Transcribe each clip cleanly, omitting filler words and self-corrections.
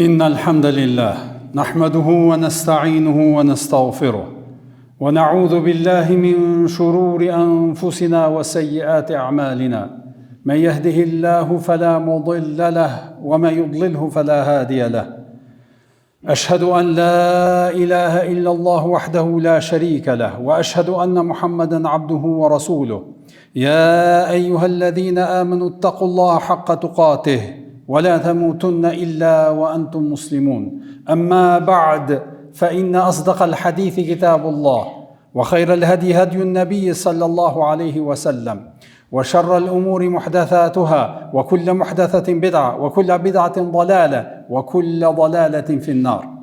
إن الحمد لله نحمده ونستعينه ونستغفره ونعوذ بالله من شرور أنفسنا وسيئات أعمالنا من يهده الله فلا مضل له ومن يضلله فلا هادي له أشهد أن لا إله إلا الله وحده لا شريك له وأشهد أن محمدا عبده ورسوله يا أيها الذين آمنوا اتقوا الله حق تقاته ولا تموتن إلا وأنتم مسلمون أما بعد فإن أصدق الحديث كتاب الله وخير الهدي هدي النبي صلى الله عليه وسلم وشر الأمور محدثاتها وكل محدثة بدعة وكل بدعة ضلالة وكل ضلالة في النار.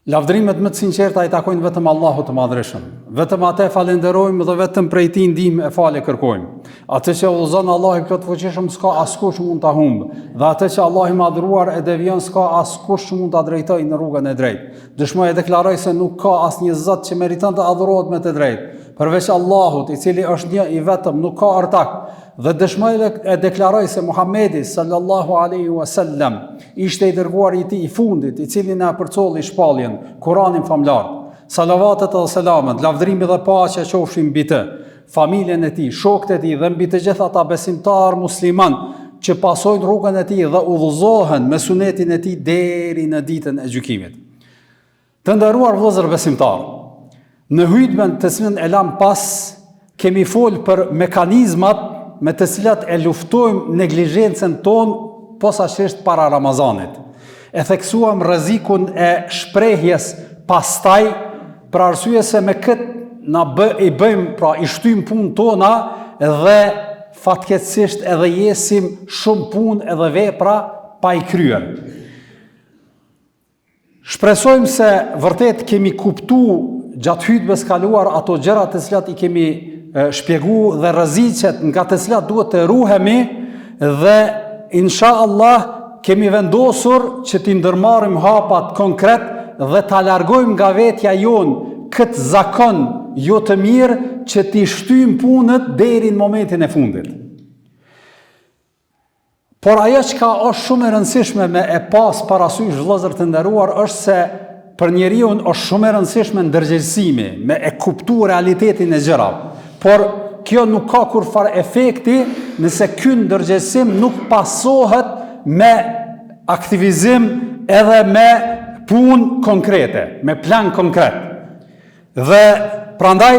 Lavdrimet më të sinqerta i takojnë vetëm Allahut të Madhreshëm. Vetëm atë falenderojmë dhe vetëm prej tij ndihmë e falë kërkojmë. Atë që udhëzon Allahu i plot fuqishëm s'ka askush mund ta humbë, dhe atë që Allahu i madhruar e devijon s'ka askush mund ta drejtojë në rrugën e drejtë. Dëshmoj e deklaroj se nuk ka asnjë zot që meriton të adhurohet me të drejtë përveç Allahut, i cili është një i vetëm, nuk ka ortak. Dhe dëshmoj e deklaroj se Muhamedi sallallahu alaihi wasallam ishte i dërguari i tij i fundit, i cili na përcolli shpalljen, Kur'anin famlar. Salavatet dhe selamet, lavdrimi dhe paqja qofshin mbi të, familjen e tij, shokët e tij dhe mbi të gjithë ata besimtar musliman që pasojnë rrugën e tij dhe udhëzohen me sunetin e tij deri në ditën e gjykimit. Të nderuar vëllezër besimtar, në hutben të cilën e lam pas, kemi folë për mekanizmat me të cilat e luftojmë neglizhencën tonë posaçërisht para Ramazanit. E theksuam rrezikun e shprehjes pastaj, për arsye se me këtë i bëjmë, pra i shtyjmë punë tona dhe fatkeqësisht edhe jesim shumë punë edhe vepra pa i kryer. Shpresojmë se vërtet kemi kuptuar gjatë hutbes kaluar ato gjëra të cilat i kemi shpjegu dhe rreziqet nga të cilat duhet të ruhemi, dhe inshallah kemi vendosur që t'i ndërmarrim hapat konkret dhe t'a largojmë nga vetja jonë këtë zakon jo të mirë që t'i shtyjmë punët deri në momentin e fundit. Por ajo që është shumë e rëndësishme me e pas parasysh vëllezër të nderuar është se për njeriu është shumë e rëndësishme ndërgjegjësimi, me e kuptu realitetin e gjërave. Por kjo nuk ka kurfar efekti nëse ky ndërgjegjësim nuk pasohet me aktivizim edhe me punë konkrete, me plan konkret. Dhe prandaj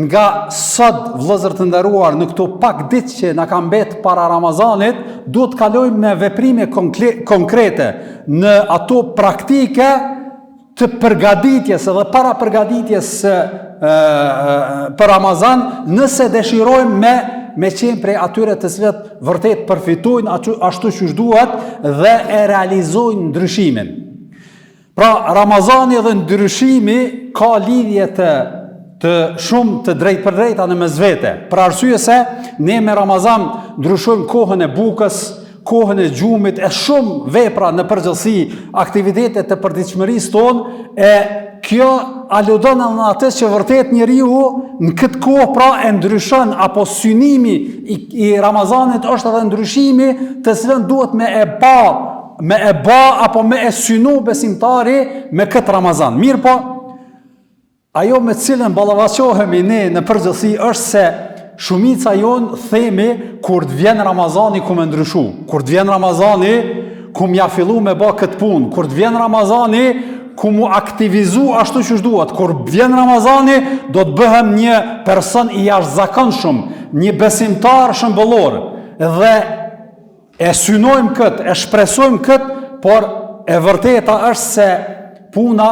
nga sot vëllezër të nderuar, në këto pak ditë që na ka mbet para Ramazanit, duhet të kalojmë me veprime konkrete në ato praktike të përgatitjes edhe para përgatitjes për Ramazan, nëse dëshirojmë me qenë prej atyre të cilët vërtet përfitojnë ashtu siç duhet dhe e realizojnë ndryshimin. Pra Ramazani dhe ndryshimi ka lidhje të shumë të drejtpërdrejta në mes vete, për arsye se ne me Ramazan ndryshojmë kohën e bukës, kohën e gjumit, e shumë vepra në përgjithësi, aktivitetet të përditshmërisë tonë, e kjo aludon në atë që vërtet njeriu në këtë kohë pra e ndryshon, apo synimi i Ramazanit është edhe ndryshimi të cilën duhet me e ba apo me e synu besimtari me këtë Ramazan. Mirë po, ajo me cilën ballavaçohemi ne në përgjithësi është se shumica jonë themi kur të vjen Ramazani ku me ndryshu, kur të vjen Ramazani ku m'ja fillu me ba këtë punë, kur të vjen Ramazani ku mu aktivizu ashtu që duhet, kur vjen Ramazani do të bëhem një person i jashtëzakonshëm, një besimtar shëmbëllor, dhe e synojmë këtë, e shpresojmë këtë, por e vërteta është se puna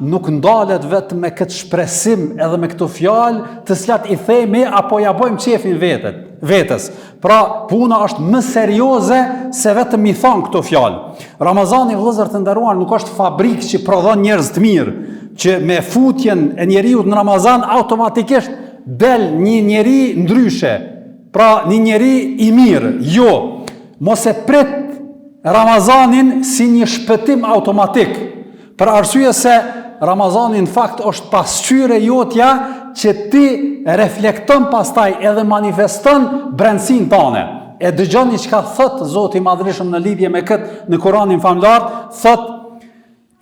nuk ndalet vetëm me këtë shpresim edhe me këto fjalë të cilat i themi apo ja bëjmë qefin vetes. Pra puna është më serioze se vetëm i thon këto fjalë. Ramazani vëllezër të nderuar nuk është fabrikë që prodhon njerëz të mirë, që me futjen e njeriu në Ramazan automatikisht del një njeri ndryshe. Pra një njeri i mirë. Jo, mos e prit Ramazanin si një shpëtim automatik. Për arsye se Ramazani në fakt është pasqyre jotja që ti reflekton pastaj edhe manifeston brendësinë tane. E dëgjoni çka thot Zoti i Madhërisht në lidhje me këtë në Kur'anin famlar, thot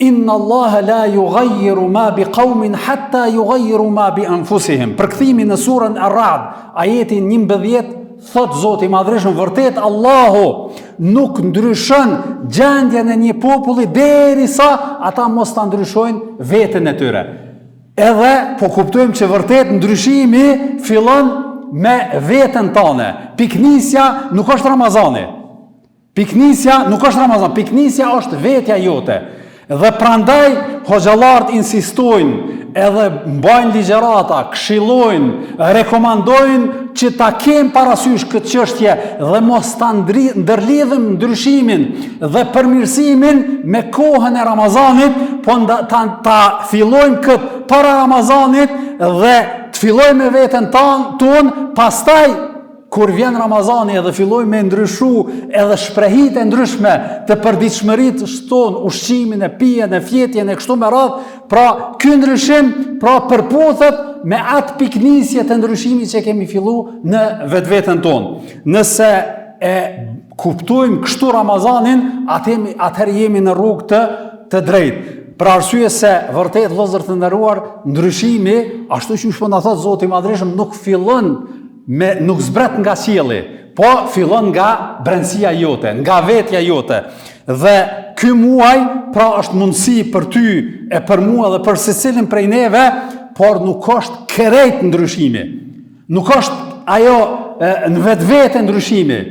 Inna Allaha la yughayyiru ma biqaumin hatta yughayyiru ma bi anfusihim. Përkthimi në surën Ar-Ra'd, ajetin 11, thot Zoti i Madhërisht, vërtet Allahu nuk ndryshon gjendjen e një populli derisa ata mos ta ndryshojnë veten e tyre. Edhe po kuptojmë që vërtet ndryshimi fillon me veten tane. Piknisja nuk është Ramazani. Piknisja është vetja jote. Dhe prandaj hoxhallarët insistojnë edhe mbajnë ligjerata, këshillojnë, rekomandojnë që ta kemë parasysh këtë çështje dhe mos ta ndërlidhim ndryshimin dhe përmirësimin me kohën e Ramazanit, po ta fillojmë këtë para Ramazanit dhe të fillojmë me veten tonë, pastaj kur vjen Ramazani edhe fillojmë me ndryshu edhe shprehit e ndryshme të përditshmëritë tonë, ushqimin e pijen e fjetjen e kështu me radhë, pra ky ndryshim përputhet me atë piknisje të ndryshimit që kemi fillu në vetveten tonë. Nëse e kuptojmë kështu Ramazanin, atëherë jemi në rrugë të drejtë. Për arsye se vërtet vëllezër të nderuar, ndryshimi, ashtu siç po na thot Zoti i Madhërisht, nuk zbret nga qielli, po fillon nga brendësia jote, nga vetja jote. Dhe ky muaj pra është mundësi për ty e për mua dhe për secilin prej neve, por nuk është krejt ndryshimi. Nuk është ajo në vetvete ndryshimi.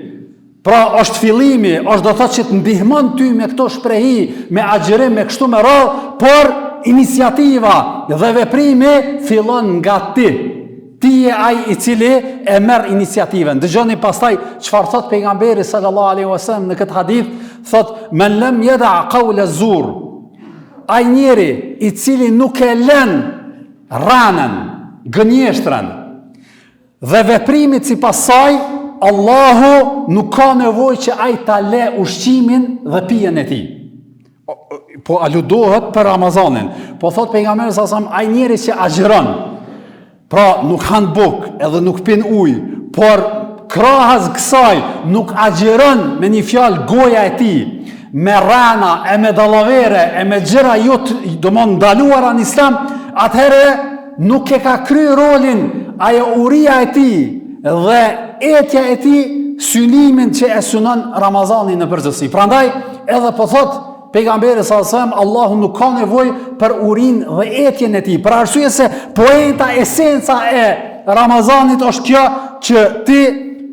Pra është fillimi, është do të thotë që të ndihmon ty me këto shprehi, me agjërim, me kështu me radhë, por iniciativa dhe veprimi fillon nga ti. Ti je ai i cili e merr iniciativën. Dëgjoni pastaj çfarë thot pejgamberi sallallahu alaihi wasallam në këtë hadith, thot men lam yada qawla zur. Ai njeri i cili nuk e lën ranën, gënjeshtrën dhe veprimit sipas saj, Allahu nuk ka nevojë që ai ta lë ushqimin dhe pijen e tij. Po aludohet për Ramazanin. Po thot pejgamberi sallallahu alaihi wasallam, ai njeri që agjëron, pra nuk han buk edhe nuk pin ujë, por krahas kësaj nuk agjeron me një fjalë goja e tij, me rana, e me dallavere, e me gjëra jo të ndaluara në Islam, atëherë nuk e ka kry rolin ajo uria e tij dhe etja e tij synimin që e synon Ramazanin në përgjithësi. Prandaj edhe po thot pejgamberi sallallahu alajhi wasallam, Allahu nuk ka nevojë për urinë dhe etjen e tij. Për arsye se poenta, esenca e Ramazanit është kjo që ti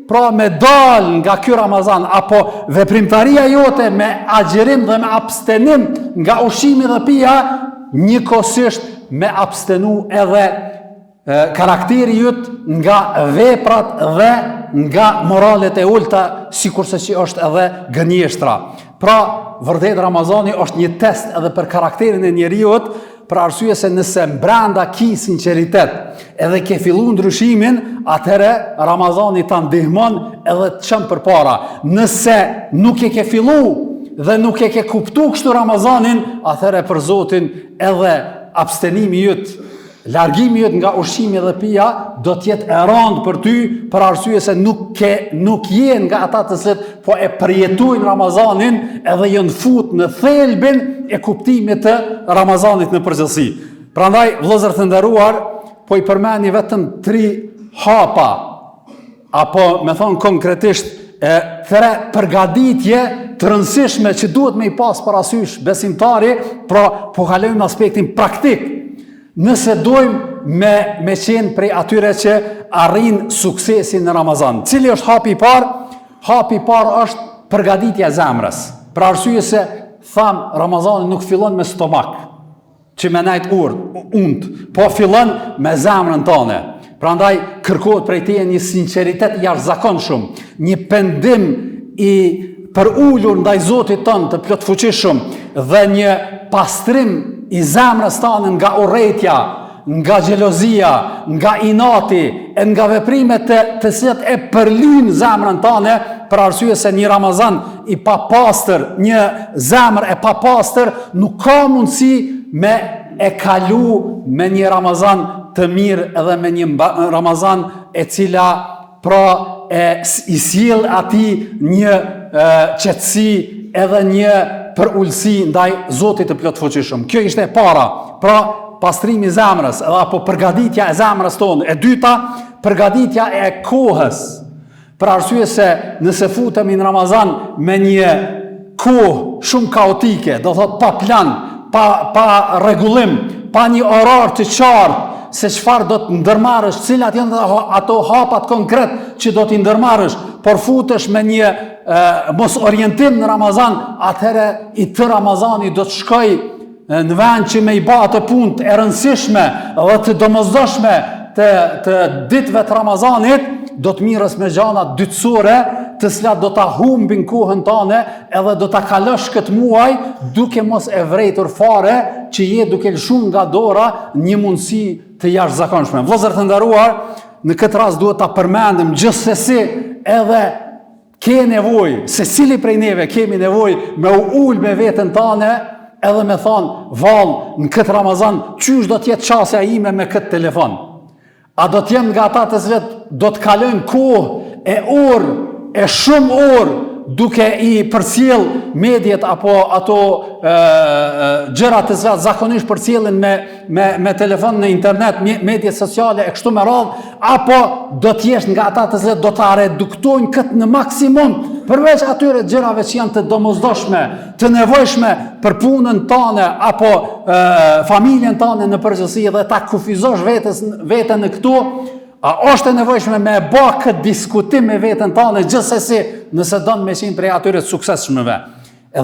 pra me dal nga ky Ramazan apo veprimtaria jote me agjerim dhe me abstenim nga ushqimi dhe pija, njëkohësisht me abstenu edhe karakteri jut nga veprat dhe nga moralet e ulta, sikurse që është edhe gënjeshtra. Pra, vërtet Ramazani është një test edhe për karakterin e njeriut, për arsye se nëse brenda ki sinqeritet edhe ke fillu ndryshimin, atëherë Ramazani ta ndihmon edhe të çon përpara. Nëse nuk e ke fillu dhe nuk e ke kuptu kështu Ramazanin, atëherë për Zotin edhe abstenimi jut, largimi jot nga ushqimi dhe pija do të jetë e rëndë për ty, për arsye se nuk je nga ata të cilët po e përjetojnë Ramazanin edhe janë fut në thelbin e kuptimit të Ramazanit në përgjithësi. Prandaj vëllezër të nderuar, po i përmeni vetëm 3 hapa, apo me thonë konkretisht 3 përgatitje të rëndësishme që duhet me i pas parasysh besimtari, pra po kalojmë në aspektin praktik. Nëse dojmë me qenë prej atyre që arrin suksesin në Ramazan. Cili është hapi i parë? Hapi i parë është përgatitja e zemrës. Për arsye se tham Ramazani nuk fillon me stomak, që me najt und, po fillon me zemrën tënde. Prandaj kërkohet prej teje një sinqeritet jashtëzakonshëm, një pendim i për ulur ndaj Zotit tënd të plot fuqishëm dhe një pastrim i zemrës tënde nga urrëtia, nga xhelozia, nga inati, e nga veprimet të cilat e përlyjnë zemrën tënde, për arsye se një Ramazan i papastër, një zemër e papastër nuk ka mundësi me e kalu me një Ramazan të mirë edhe me një Ramazan e cila pra i sjell atij një qetësi edhe një përullësi ndaj Zotit të plotfuqishëm. Kjo ishte e para, pra pastrimi i zemrës, apo përgatitja e zemrës tonë. E dyta, përgatitja e kohës. Për arsye se nëse futemi në Ramazan me një kohë shumë kaotike, do thot pa plan, pa rregullim, pa një orar të qartë se çfarë do të ndërmarrësh, cilat janë ato hapat konkret që do t'i ndërmarrësh, por futesh me një mos orientim në Ramazan, atëherë i të Ramazani do të shkoj në vend që me i ba të punë e rëndësishme dhe të domosdoshme të ditëve të Ramazanit, do të mirës me gjana dytësore, të cilat do ta humbin kohën tane edhe do ta kalosh këtë muaj duke mos e vrejtur fare që je duke lëshuar nga dora një mundësi të jashtëzakonshme. Vëllezër të nderuar, në këtë rast duhet ta përmendim gjithsesi edhe ke nevojë, secili prej neve kemi nevojë me u ul me veten tane edhe me thonë, vallë, në këtë Ramazan, qysh do t'jetë qasja ime me këtë telefon? A do t'jem nga ata të cilët do t'kalojnë kohë e orë, e shumë orë, duke i përcjell mediat apo ato gjëra të cilat zakonisht përcjellen me telefon në internet, media sociale e kështu me radhë, apo do t'jesh nga ata të cilët do ta reduktojnë këtë në maksimum, përveç atyre gjërave që janë të domosdoshme, të nevojshme për punën tane apo familjen tane në përgjithësi dhe ta kufizosh veten në këtu. A është e nevojshme me bë këtë diskutim me veten tane gjithsesi nëse don me qenë prej atyre të suksesshmëve.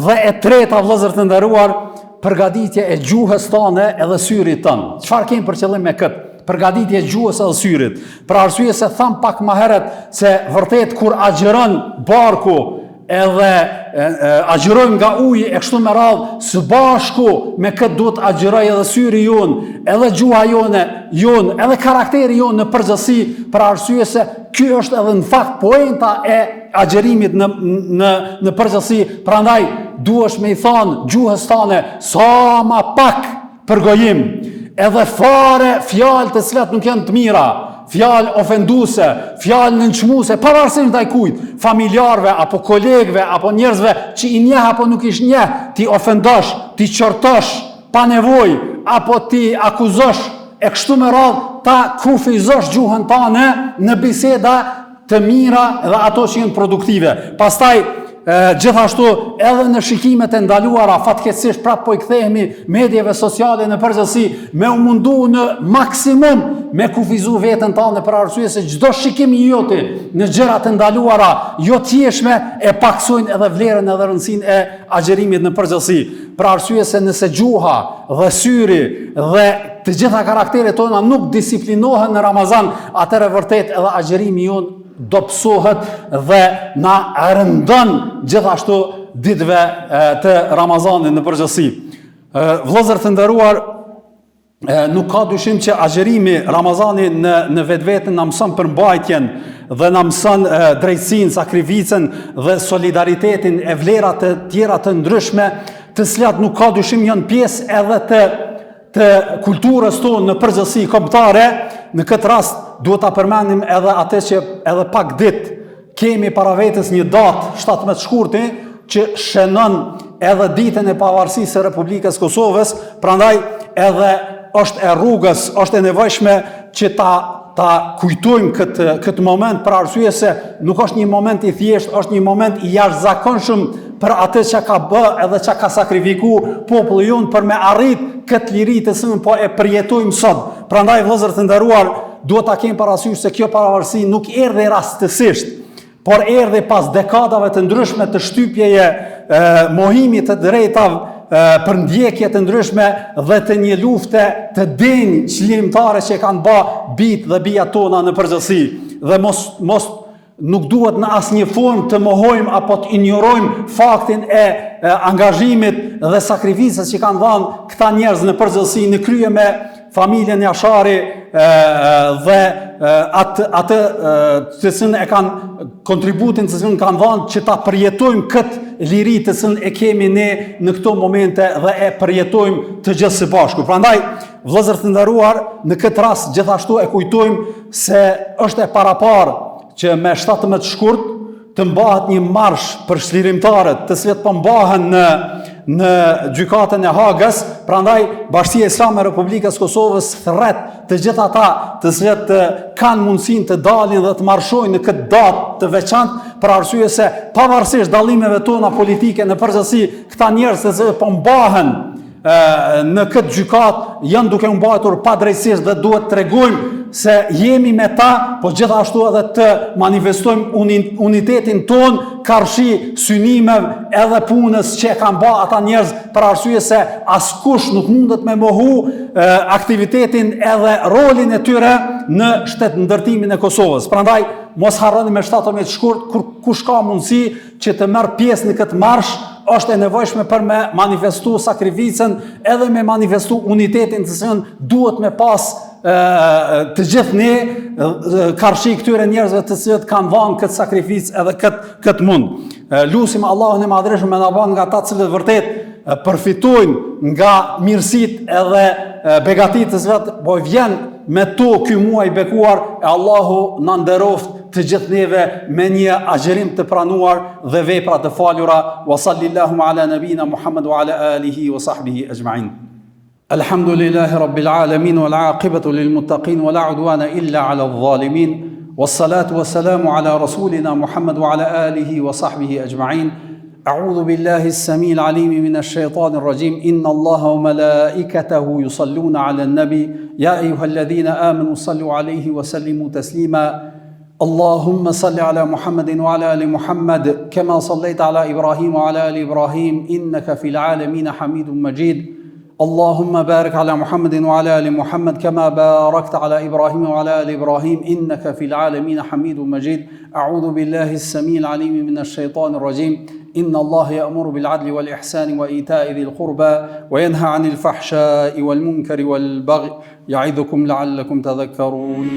Dhe e treta, vëllezër të nderuar, përgatitje e gjuhës tane edhe syrit tënd. Çfarë kemi për qëllim me këtë? Përgatitje e gjuhës edhe syrit. Për arsye se tham pak më herët se vërtet kur agjeron barku edhe agjerojmë nga uji e kështu me radhë, së bashku me këtë duhet agjeroj edhe syri jonë, edhe gjuha jonë, edhe karakteri jonë në përgjithësi, për arsye se ky është edhe në fakt poenta e agjerimit në përgjithësi. Prandaj duhesh me i thonë gjuhës tane sa ma pak përgojim, edhe fare fjalë të cilat nuk janë të mira, fjalë ofenduese, fjalë nënçmuese, pavarësisht ndaj kujt, familjarëve apo kolegëve apo njerëzve që i njeh apo nuk i njeh, ti ofendosh, ti qortosh pa nevojë apo ti akuzosh e kështu me radhë, ta kufizosh gjuhën tane në biseda të mira dhe ato që janë produktive. Pastaj gjithashtu edhe në shikimet e ndaluara, fatkeqësisht prapë po i kthehemi medjeve sociale në përgjithësi, me u mundu në maksimum me kufizu veten tane për arsye se çdo shikim i joti në gjëra të ndaluara, jo tjeshme, e paksojnë edhe vlerën edhe rëndësinë e agjerimit në përgjithësi. Për arsye se nëse gjuha dhe syri dhe të gjitha karakteret tona nuk disiplinohen në Ramazan, atëherë vërtet edhe agjerimi jonë do psohet dhe na rëndon gjithashtu ditëve të Ramazanit në përgjithësi. Vëllezër të nderuar, nuk ka dyshim që agjerimi Ramazani në vetveten na mëson përmbajtjen dhe na mëson drejtësinë, sakrificën dhe solidaritetin e vlera të tjera të ndryshme, të cilat nuk ka dyshim janë pjesë edhe të kulturës tonë në përgjithësi kombëtare. Në këtë rast duhet ta përmendim edhe atë që edhe pak ditë kemi para vetes një datë 17 shkurti që shënon edhe ditën e pavarësisë së Republikës Kosovës, prandaj edhe është e rrugës, është e nevojshme që ta kujtojmë këtë moment, për arsye se nuk është një moment i thjeshtë, është një moment i jashtëzakonshëm për atë që ka bë edhe që ka sakrifiku populli jonë për me arrit këtë liri të cilën po e përjetojmë sot. Prandaj vëllezër të nderuar, duhet ta kemi parasysh se kjo pavarësi nuk erdhi rastësisht, por erdhi pas dekadave të ndryshme të shtypjeje, mohimit të drejtave, për ndjekje të ndryshme dhe të një lufte të denjë çlirimtare që kanë bë bijtë dhe bijat tona në përgjithësi. Dhe mos nuk duhet në asnjë formë të mohojmë apo të injorojmë faktin e angazhimit dhe sakrificës që kanë dhënë këta njerëz në përgjithësi në krye me familjen Jashari dhe atë të cilën e kanë kontributin të cilën kanë dhënë që ta përjetojmë këtë liri të cilën e kemi ne në këto momente dhe e përjetojmë të gjithë së bashku. Prandaj, vëllezër të nderuar, në këtë rast gjithashtu e kujtojmë se është e paraparë që me 17 shkurt të mbahet një marsh për çlirimtarët, të cilët po mbahen në gjykatën e Hagës. Prandaj Bashkia Islame e Republikës Kosovës thret të gjithë ata të cilët kanë mundësinë të dalin dhe të marshojnë në këtë datë të veçantë, për arsye se pavarësisht dallimeve tona politike, në përgjithësi këta njerëz që po mbahen në këtë gjykat janë duke mbahetur padrejtisht dhe duhet të tregojmë se jemi me ta, po gjithashtu edhe të manifestojmë unitetin ton karshi synimeve edhe punës që kanë bërë ata njerëz, për arsye se askush nuk mundet me mohu aktivitetin edhe rolin e tyre në shtetëndërtimin e Kosovës. Prandaj mos harroni me 17 shkurt, kur kush ka mundësi që të merr pjesë në këtë marsh, është e nevojshme për me manifestu sakrificën edhe me manifestu unitetin të cilën duhet me pas të gjithë ne karshi këtyre njerëzve të cilët kanë vënë këtë sakrificë edhe këtë mund. Lusim Allahun e Madhreshëm me na bën nga ata të cilët vërtet përfitojnë nga mirësitë edhe begatitë të cilat po vjen me to ky muaj bekuar, e Allahu na nderoft të gjithë neve me një agjerim të pranuar dhe vepra të falura. Wa sallallahu ala nabina Muhammad wa ala alihi wa sahbihi ajma'in. Alhamdulillahi rabbil alamin wal aqibatu lil muttaqin wa la udwana illa ala adh-dhalimin. والصلاة والسلام على رسولنا محمد وعلى آله وصحبه أجمعين. أعوذ بالله السميع العليم من الشيطان الرجيم. إن الله وملائكته يصلون على النبي يا أيها الذين آمنوا صلوا عليه وسلموا تسليما. اللهم صل على محمد وعلى آل محمد كما صليت على إبراهيم وعلى آل إبراهيم إنك في العالمين حميد مجيد. اللهم بارك على محمد وعلى آل محمد كما باركت على إبراهيم وعلى آل إبراهيم إنك في العالمين حميد مجيد. أعوذ بالله السميع العليم من الشيطان الرجيم. إن الله يأمر بالعدل والإحسان وإيتاء ذي القربى وينهى عن الفحشاء والمنكر والبغي يعظكم لعلكم تذكرون.